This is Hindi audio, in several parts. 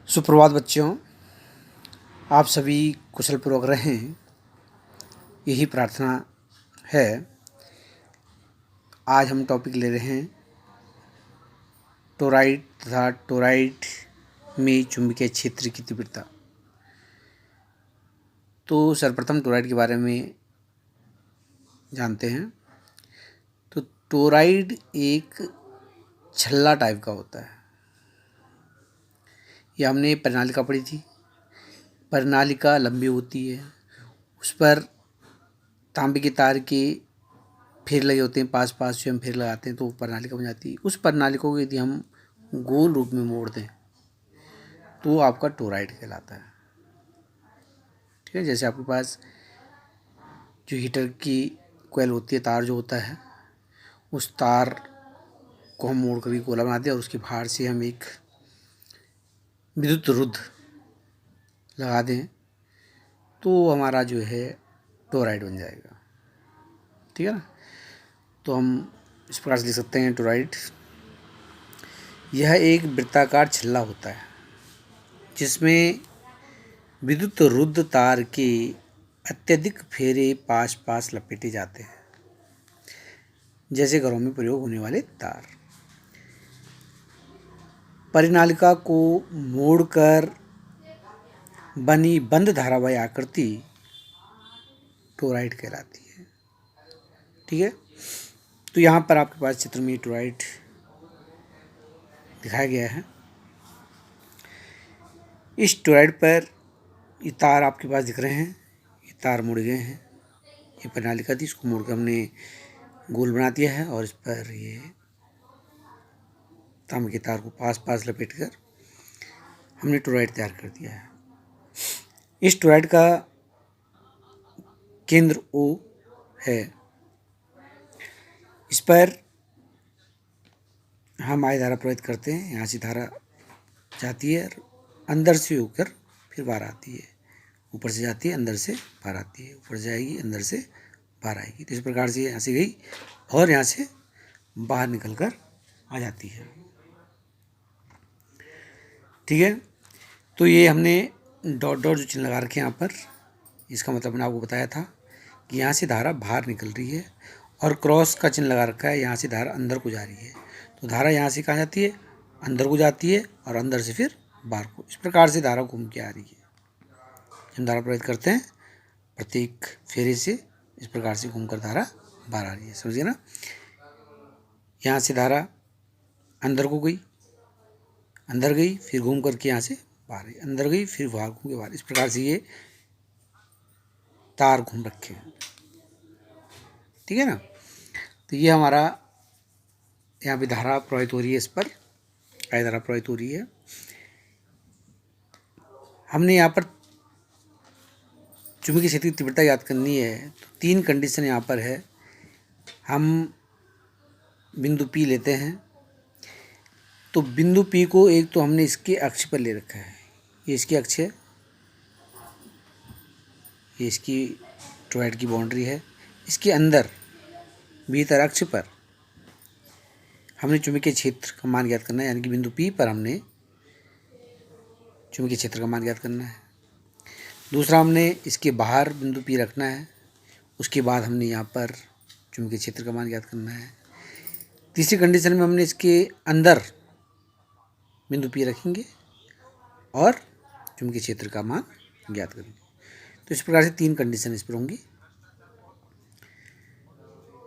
सुप्रभात बच्चों, आप सभी कुशलपूर्वक रहें, यही प्रार्थना है। आज हम टॉपिक ले रहे हैं टोरॉइड तथा टोरॉइड में चुंबकीय क्षेत्र की तीव्रता। तो सर्वप्रथम टोरॉइड के बारे में जानते हैं। तो टोरॉइड एक छल्ला टाइप का होता है। ये हमने परिनालिका पढ़ी थी। परिनालिका लंबी होती है, उस पर तांबे के तार के फेर लगे होते हैं, पास पास से हम फेर लगाते हैं तो वो प्रणालिका बन जाती है। उस प्रणालिका को यदि हम गोल रूप में मोड़ दें तो वो आपका टोरॉइड कहलाता है। ठीक है, जैसे आपके पास जो हीटर की कोयल होती है, तार जो होता है, उस तार को हम मोड़ कर गोला बनाते हैं और उसके बाहर से हम एक विद्युत रुद्र लगा दें तो हमारा जो है टोरॉइड बन जाएगा। ठीक है ना। तो हम इस प्रकार से लिख सकते हैं टोरॉइड। यह एक वृत्ताकार छल्ला होता है जिसमें विद्युत रुद्र तार के अत्यधिक फेरे पास पास लपेटे जाते हैं, जैसे घरों में प्रयोग होने वाले तार। परिनालिका को मोड़कर बनी बंद धारावाही आकृति टोरॉइड कहलाती है। ठीक है, तो यहाँ पर आपके पास चित्र में टोरॉइड दिखाया गया है। इस टोरॉइड पर ये तार आपके पास दिख रहे हैं, ये तार मुड़ गए हैं। ये प्रणालिका थी, इसको मोड़ कर हमने गोल बना दिया है और इस पर ये तांबे के तार को पास पास लपेट कर हमने टोरॉइड तैयार कर दिया है। इस टोरॉइड का केंद्र O है। इस पर हम आई धारा प्रवाहित करते हैं। यहाँ से धारा जाती है, अंदर से होकर फिर बाहर आती है। ऊपर से जाती है, अंदर से बाहर आती है, ऊपर जाएगी, अंदर से बाहर आएगी। तो इस प्रकार से यहाँ से गई और यहाँ से बाहर निकल कर आ जाती है। ठीक है, तो ये हमने डॉट डॉट जो चिन्ह लगा रखे हैं यहाँ पर, इसका मतलब मैंने आपको बताया था कि यहाँ से धारा बाहर निकल रही है और क्रॉस का चिन्ह लगा रखा है, यहाँ से धारा अंदर को जा रही है। तो धारा यहाँ से कहाँ जाती है, अंदर को जाती है और अंदर से फिर बाहर को। इस प्रकार से धारा घूम के आ रही है। हम धारा प्रवाहित करते हैं, प्रत्येक फेरे से इस प्रकार से घूमकर धारा बाहर आ रही है। समझिए ना। यहाँ से धारा अंदर को गई, अंदर गई, फिर घूम करके यहाँ से बाहर आई, अंदर गई, फिर बाहर घूम के बाहर। इस प्रकार से ये तार घूम रखे हैं। ठीक है ना। तो ये हमारा यहाँ पे धारा प्रवाहित हो रही है, इस पर आई धारा प्रवाहित हो रही है। हमने यहाँ पर चुंबकीय क्षेत्र की तीव्रता याद करनी है तो 3 कंडीशन यहाँ पर है। हम बिंदु P लेते हैं, तो बिंदु P को एक तो हमने इसके अक्ष पर ले रखा है। ये इसकी अक्ष है, ये इसकी टोरॉइड की बाउंड्री है। इसके अंदर भीतर अक्ष पर हमने चुंबकीय क्षेत्र का मान ज्ञात करना है, यानी कि बिंदु P पर हमने चुंबकीय क्षेत्र का मान ज्ञात करना है। दूसरा, हमने इसके बाहर बिंदु P रखना है, उसके बाद हमने यहाँ पर चुंबकीय क्षेत्र का मान ज्ञात करना है। तीसरी कंडीशन में हमने इसके अंदर बिंदु P रखेंगे और चुंबकीय क्षेत्र का मान ज्ञात करेंगे। तो इस प्रकार से 3 कंडीशन इस पर होंगी।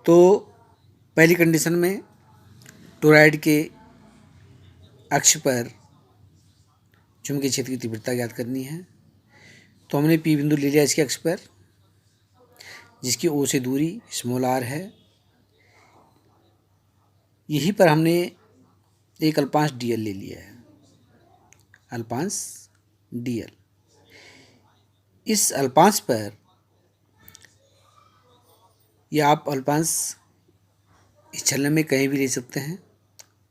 तो पहली कंडीशन में टोरॉइड के अक्ष पर चुंबकीय क्षेत्र की तीव्रता ज्ञात करनी है। तो हमने P बिंदु ले लिया इसके अक्ष पर, जिसकी O से दूरी स्मॉल r है। यहीं पर हमने एक अल्पांश dl ले लिया है, अल्पांश dl। इस अल्पांश पर या आप अल्पांश इस छल्ले में कहीं भी ले सकते हैं।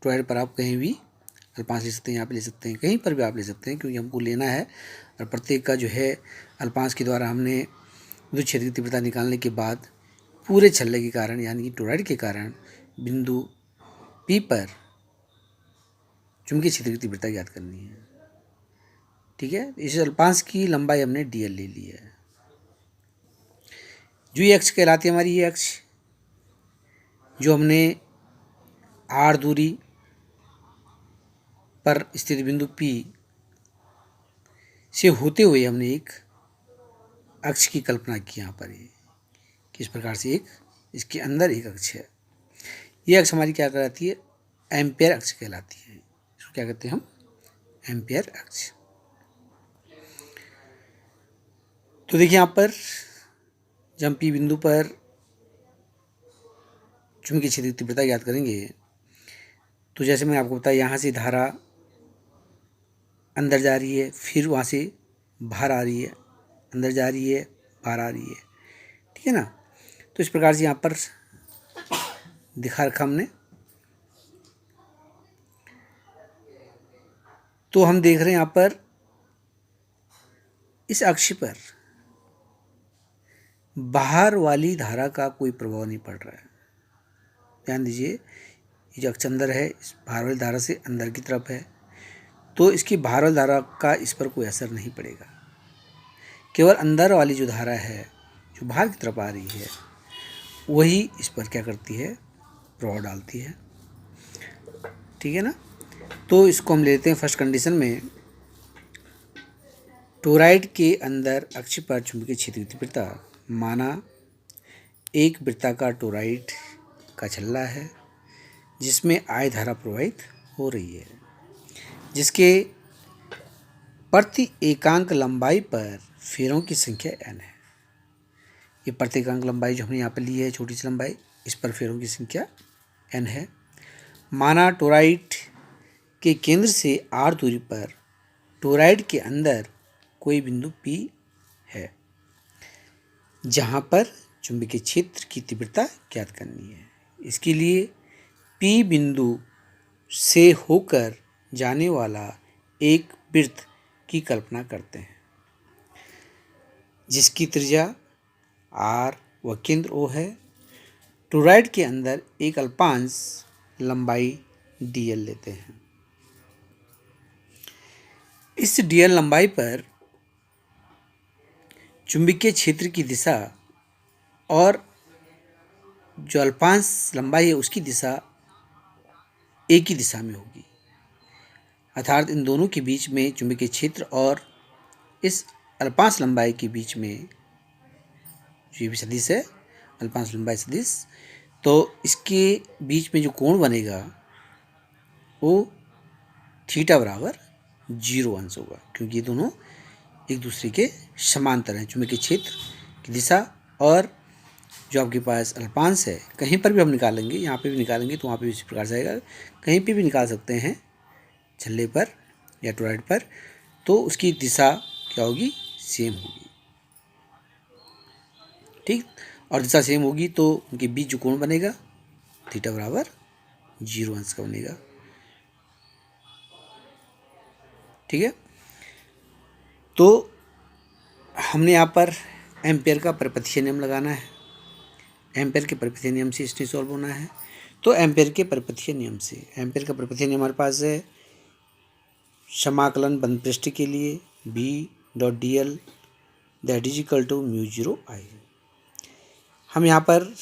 टोरॉइड पर आप कहीं भी अल्पांश ले सकते हैं, यहाँ पे ले सकते हैं, कहीं पर भी आप ले सकते हैं, क्योंकि हमको लेना है। और प्रत्येक का जो है अल्पांश के द्वारा हमने विद्युत क्षेत्र की तीव्रता निकालने के बाद पूरे छल्ले के कारण, यानी कि टोरॉइड के कारण बिंदु P पर चुंबकीय क्षेत्र की तीव्रता ज्ञात करनी है। ठीक है, इस अल्पांश की लंबाई हमने dl ले ली है। जो ये अक्ष कहलाती है हमारी, ये अक्ष जो हमने r दूरी पर स्थित बिंदु P से होते हुए हमने एक अक्ष की कल्पना की। यहाँ पर ये किस प्रकार से एक इसके अंदर एक अक्ष है। ये अक्ष हमारी क्या कहलाती है, एम्पेयर अक्ष कहलाती है। इसको क्या कहते हैं हम, एम्पेयर अक्ष। तो देखिए यहाँ पर जब हम P बिंदु पर चुंबकीय क्षेत्र की तीव्रता ज्ञात करेंगे, तो जैसे मैंने आपको बताया, यहाँ से धारा अंदर जा रही है, फिर वहाँ से बाहर आ रही है, अंदर जा रही है, बाहर आ रही है, ठीक है ना। तो इस प्रकार से यहाँ पर दिखा रखा हमने। तो हम देख रहे हैं यहाँ पर इस अक्ष पर बाहर वाली धारा का कोई प्रभाव नहीं पड़ रहा है। ध्यान दीजिए, ये जो अक्ष अंदर है, इस बाहर वाली धारा से अंदर की तरफ है, तो इसकी बाहर वाली धारा का इस पर कोई असर नहीं पड़ेगा। केवल अंदर वाली जो धारा है, जो बाहर की तरफ आ रही है, वही इस पर क्या करती है, प्रभाव डालती है, ठीक है ना। तो इसको हम लेते हैं फर्स्ट कंडीशन में, टोरॉइड के अंदर अक्ष पर चुंबकीय क्षेत्र की तीव्रता, माना एक वृत्ताकार टोरॉइड का छल्ला है जिसमें I धारा प्रवाहित हो रही है, जिसके प्रति एकांक लंबाई पर फेरों की संख्या n है। ये प्रति एकांक लंबाई जो हमने यहाँ पर ली है, छोटी सी लंबाई, इस पर फेरों की संख्या n है। माना टोरॉइड के केंद्र से r दूरी पर टोरॉइड के अंदर कोई बिंदु P है जहाँ पर चुंबकीय क्षेत्र की तीव्रता ज्ञात करनी है। इसके लिए P बिंदु से होकर जाने वाला एक वृत्त की कल्पना करते हैं जिसकी त्रिज्या r व केंद्र O है। टोरॉइड के अंदर एक अल्पांश लंबाई dl लेते हैं। इस dl लंबाई पर चुंबकीय क्षेत्र की दिशा और जो अल्पांश लंबाई है उसकी दिशा एक ही दिशा में होगी, अर्थात इन दोनों के बीच में चुंबकीय क्षेत्र और इस अल्पांश लंबाई के बीच में जो भी सदिश है, अल्पांश लंबाई सदिश, तो इसके बीच में जो कोण बनेगा वो थीटा बराबर 0 अंश होगा, क्योंकि ये दोनों एक दूसरे के समांतर हैं। चुंबकीय क्षेत्र की दिशा और जो आपके पास अल्पांश है, कहीं पर भी हम निकालेंगे, यहाँ पे भी निकालेंगे तो वहाँ पे इसी प्रकार से आएगा, कहीं पे भी निकाल सकते हैं छल्ले पर या टोरॉइड पर, तो उसकी दिशा क्या होगी, सेम होगी, ठीक। और दिशा सेम होगी तो उनके बीच जो कोण बनेगा थीटा बराबर 0 अंश का बनेगा, ठीक है। तो हमने यहाँ पर एम्पेयर का परिपथीय नियम लगाना है। एम्पेयर के परिपथीय नियम से इसने सॉल्व होना है। तो एम्पेयर के परिपथीय नियम से, एम्पेयर का परिपथीय नियम हमारे पास है, समाकलन बंद पृष्ठ के लिए B.dl that is equal to μ0 I। हम यहाँ पर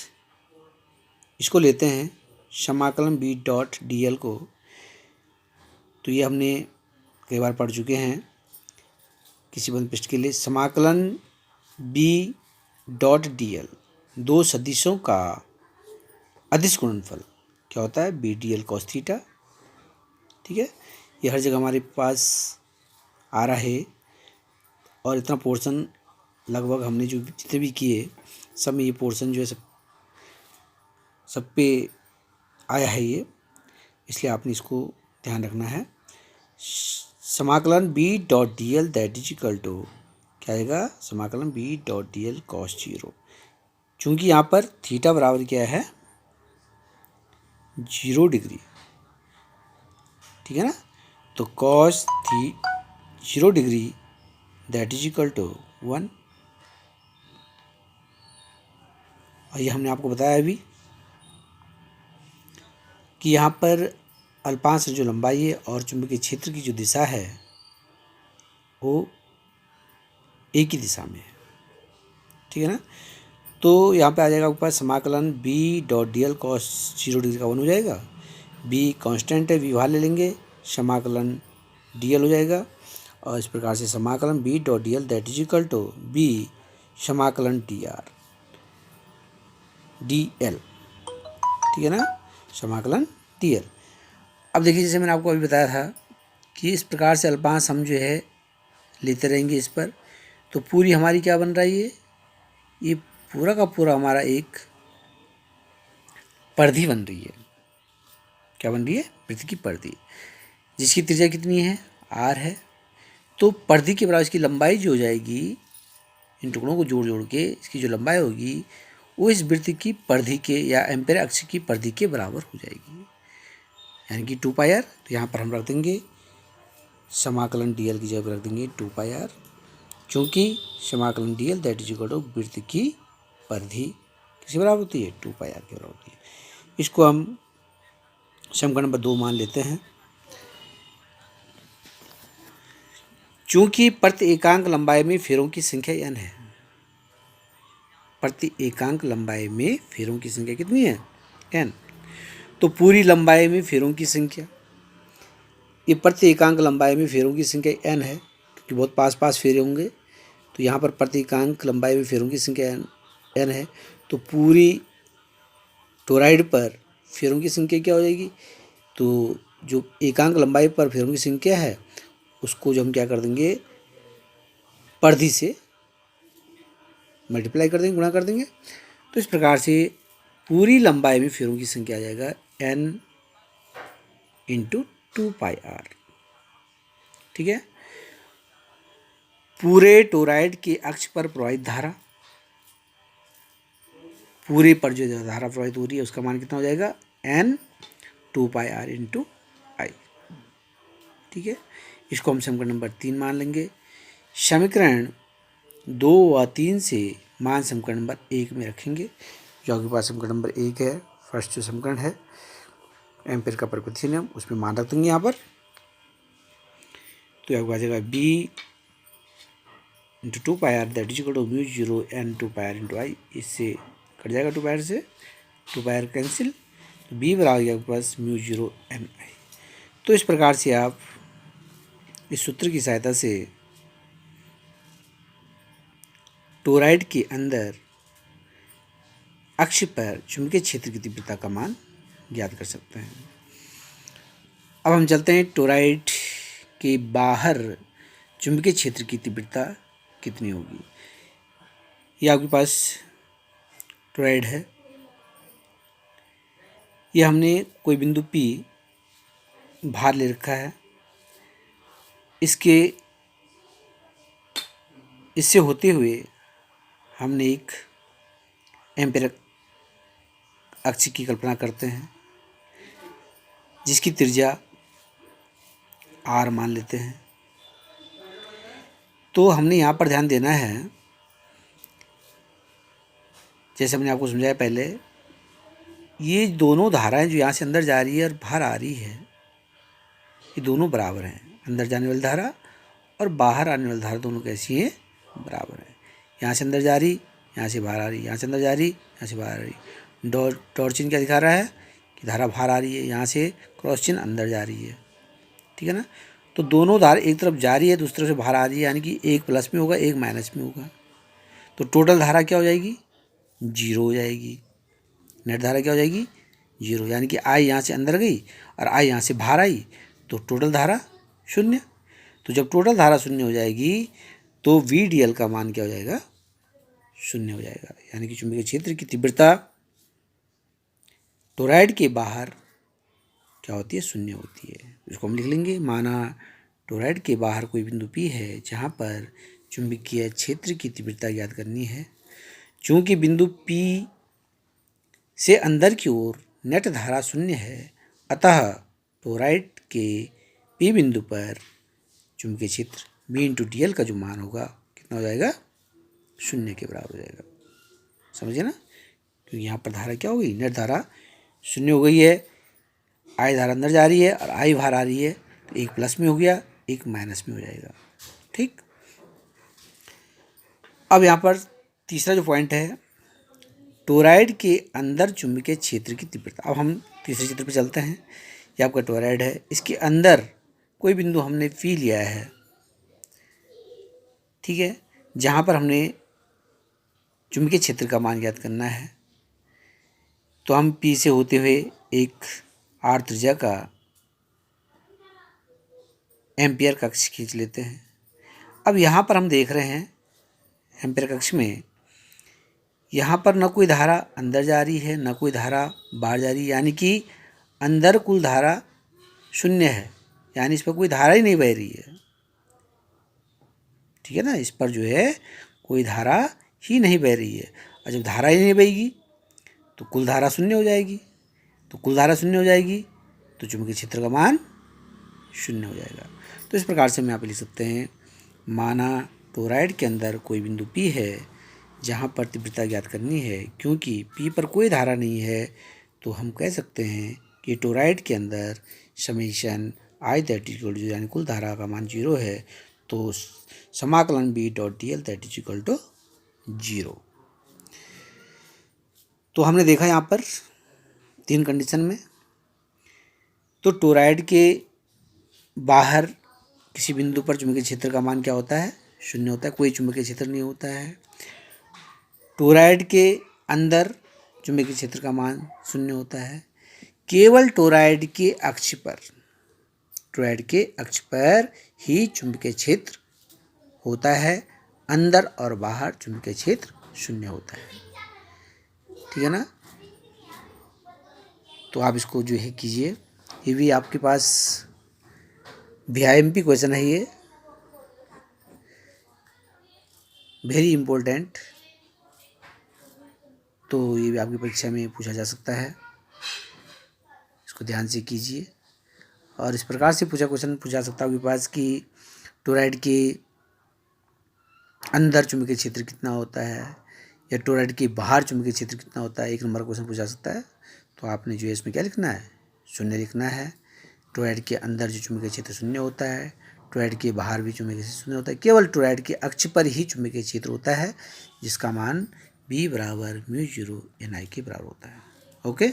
इसको लेते हैं समाकलन B.dl को, तो ये हमने कई बार पढ़ चुके हैं किसी बंद पृष्ठ के लिए। समाकलन B.dl दो सदिशों का अदिश गुणनफल क्या होता है, B.dl cos थीटा, ठीक है। ये हर जगह हमारे पास आ रहा है और इतना पोर्शन लगभग हमने जो जितने भी किए सब में ये पोर्शन जो है सब पे आया है ये, इसलिए आपने इसको ध्यान रखना है। समाकलन B.dl that is equal to क्या आएगा, समाकलन B.dl cos 0, चूँकि यहाँ पर थीटा बराबर क्या है 0 डिग्री, ठीक है ना। तो cos 0 degree that is equal to 1। और ये हमने आपको बताया अभी कि यहाँ पर अल्पांश जो लंबाई है और चुंबकीय क्षेत्र की जो दिशा है वो एक ही दिशा में है, ठीक है ना। तो यहाँ पे आ जाएगा आपके पास समाकलन B dot D L cos 0 degree का 1 हो जाएगा। बी कांस्टेंट है, बी बाहर ले लेंगे, समाकलन डी एल हो जाएगा। और इस प्रकार से समाकलन B dot D L that is equal to B समाकलन डी आर डी एल, ठीक है ना, समाकलन डी एल। अब देखिए, जैसे मैंने आपको अभी बताया था कि इस प्रकार से अल्पांश हम जो है लेते रहेंगे इस पर, तो पूरी हमारी क्या बन रही है, ये पूरा का पूरा हमारा एक परिधि बन रही है। क्या बन रही है, वृत्त की परिधि, जिसकी त्रिज्या कितनी है, आर है। तो परिधि के बराबर इसकी लंबाई जो हो जाएगी, इन टुकड़ों को जोड़ जोड़ के इसकी जो लंबाई होगी वो इस वृत्त की परिधि के या एम्पेयर अक्ष की परिधि के बराबर हो जाएगी, यानी कि 2 पाई आर। तो यहाँ पर हम रख देंगे समाकलन डी एल की जगह रख देंगे 2 पाई आर, क्योंकि समाकलन डी L that is equal to वृत्त की परिधि किसके बराबर होती है, 2 पाई आर के बराबर होती है। इसको हम समीकरण नंबर 2 मान लेते हैं। चूंकि प्रति एकांक लंबाई में फेरों की संख्या n है, प्रति एकांक लंबाई में फेरों की संख्या कितनी है, n। तो पूरी लंबाई में फेरों की संख्या, ये प्रति एकांक लंबाई में फेरों की संख्या n है, क्योंकि बहुत पास पास फेरे होंगे। तो यहाँ पर प्रति एकांक लंबाई में फेरों की संख्या n है, तो पूरी टोराइड पर फेरों की संख्या क्या हो जाएगी, तो जो एकांक लंबाई पर फेरों की संख्या है उसको जो हम क्या कर देंगे, परिधि से मल्टीप्लाई कर देंगे, गुणा कर देंगे। तो इस प्रकार से पूरी लंबाई में फेरों की संख्या आ जाएगा n इंटू 2 पाई आर, ठीक है। पूरे टोराइड के अक्ष पर प्रवाहित धारा, पूरे पर जो धारा प्रवाहित हो रही है उसका मान कितना हो जाएगा, n 2 पाई आर इंटू आई, ठीक है। इसको हम समीकरण नंबर 3 मान लेंगे। समीकरण 2 व 3 से मान समीकरण नंबर 1 में रखेंगे, जो आपके पास समीकरण नंबर 1 है, फर्स्ट जो समीकरण है एम्पेयर का प्रकृति नियम, उसमें मान रख देंगे यहाँ पर। तो आपको आ जाएगा B into 2 pi R that is equal to mu 0 n 2 pi R into I, इससे कट जाएगा 2 पाई आर से, 2 पाई आर कैंसिल, तो बी बराबर गया आपके पास म्यू 0 n आई। तो इस प्रकार से आप इस सूत्र की सहायता से टोराइड के अंदर अक्ष पर चुंबकीय क्षेत्र की तीव्रता का मान ज्ञात कर सकते हैं। अब हम चलते हैं टोराइड के बाहर चुंबकीय क्षेत्र की तीव्रता कितनी होगी। ये आपके पास टोराइड है, ये हमने कोई बिंदु P बाहर ले रखा है, इससे होते हुए हमने एक एम्पेयर अक्ष की कल्पना करते हैं, जिसकी त्रिज्या r मान लेते हैं। तो हमने यहाँ पर ध्यान देना है, जैसे हमने आपको समझाया पहले, ये दोनों धाराएं जो यहाँ से अंदर जा रही है और बाहर आ रही है, ये दोनों बराबर हैं। अंदर जाने वाली धारा और बाहर आने वाली धारा दोनों कैसी हैं, बराबर हैं। यहाँ से अंदर जा रही, यहाँ से बाहर आ रही, यहाँ से अंदर जा रही, यहाँ से बाहर आ रही। डॉट चिन्ह क्या दिखा रहा है कि धारा बाहर आ रही है, यहाँ से क्रॉस चिन्ह अंदर जा रही है, ठीक है ना। तो दोनों धारा एक तरफ जा रही है, दूसरी तरफ से बाहर आ रही है, यानी कि एक प्लस में होगा, एक माइनस में होगा। तो टोटल धारा क्या हो जाएगी, 0 हो जाएगी। नेट धारा क्या हो जाएगी, 0, यानी कि आई यहाँ से अंदर गई और आई यहाँ से बाहर आई, तो टोटल धारा 0। तो जब टोटल धारा 0 हो जाएगी तो वी डी एल का मान क्या हो जाएगा, 0 हो जाएगा, यानी कि चुंबकीय क्षेत्र की तीव्रता टोराइड के बाहर क्या होती है, 0 होती है। इसको हम लिख लेंगे, माना टोराइड के बाहर कोई बिंदु P है जहाँ पर चुंबकीय क्षेत्र की तीव्रता ज्ञात करनी है। चूँकि बिंदु P से अंदर की ओर नेट धारा 0 है, अतः टोराइड के P बिंदु पर चुंबकीय क्षेत्र B इंटू डी एल का जो मान होगा कितना हो जाएगा, 0 के बराबर हो जाएगा। समझे ना, क्योंकि यहाँ पर धारा क्या हो गई, नेट धारा 0 हो गई है, आई धारा अंदर जा रही है और आई बाहर आ रही है, तो एक प्लस में हो गया, एक माइनस में हो जाएगा, ठीक। ठीक। अब यहाँ पर तीसरा जो पॉइंट है, टोरॉइड के अंदर चुंबकीय क्षेत्र की तीव्रता। अब हम तीसरे चित्र पर चलते हैं। ये आपका टोरॉइड है, इसके अंदर कोई बिंदु हमने पी लिया है, ठीक है, जहाँ पर हमने चुंबकीय क्षेत्र का मान ज्ञात करना है। तो हम पी से होते हुए एक आर त्रिज्या का एम्पियर कक्ष खींच लेते हैं। अब यहाँ पर हम देख रहे हैं एम्पियर कक्ष में यहाँ पर न कोई धारा अंदर जा रही है, न कोई धारा बाहर जा रही है, यानी कि अंदर कुल धारा शून्य है, यानी इस पर कोई धारा ही नहीं बह रही है, ठीक है ना। इस पर जो है कोई धारा ही नहीं बह रही है, और जब धारा ही नहीं बहेगी तो कुल धारा शून्य हो जाएगी, तो कुल धारा शून्य हो जाएगी तो चुंबकीय क्षेत्र का मान शून्य हो जाएगा। तो इस प्रकार से हम यहाँ पे लिख सकते हैं, माना टोरॉइड के अंदर कोई बिंदु P है जहाँ पर तीव्रता ज्ञात करनी है, क्योंकि P पर कोई धारा नहीं है, तो हम कह सकते हैं कि टोरॉइड के अंदर summation I that equal to, यानी कुल धारा का मान 0 है, तो समाकलन B.dl that is equal to 0। तो हमने देखा यहाँ पर 3 कंडीशन में, तो टोरॉइड के बाहर किसी बिंदु पर चुंबकीय क्षेत्र का मान क्या होता है, शून्य होता है, कोई चुंबकीय क्षेत्र नहीं होता है। टोरॉइड के अंदर चुंबकीय क्षेत्र का मान शून्य होता है। केवल टोरॉइड के अक्ष पर ही चुंबकीय क्षेत्र होता है, अंदर और बाहर चुंबकीय क्षेत्र शून्य होता है, ठीक है ना। तो आप इसको जो है कीजिए, ये भी आपके पास VIMP क्वेश्चन है, ये वेरी इम्पोर्टेंट, तो ये भी आपकी परीक्षा में पूछा जा सकता है, इसको ध्यान से कीजिए। और इस प्रकार से क्वेश्चन पूछा सकता है आपके पास कि टोरॉइड के अंदर चुंबकीय क्षेत्र कितना होता है, या टोरॉइड के बाहर चुंबकीय क्षेत्र कितना होता है, 1 नंबर क्वेश्चन पूछा सकता है। तो आपने जो है इसमें क्या लिखना है, शून्य लिखना है। टोरॉइड के अंदर जो चुंबकीय क्षेत्र शून्य होता है, टोरॉइड के बाहर भी चुंबकीय क्षेत्र शून्य होता है, केवल टोरॉइड के अक्ष पर ही चुंबकीय क्षेत्र होता है, जिसका मान B = μ0 Ni के बराबर होता है। ओके।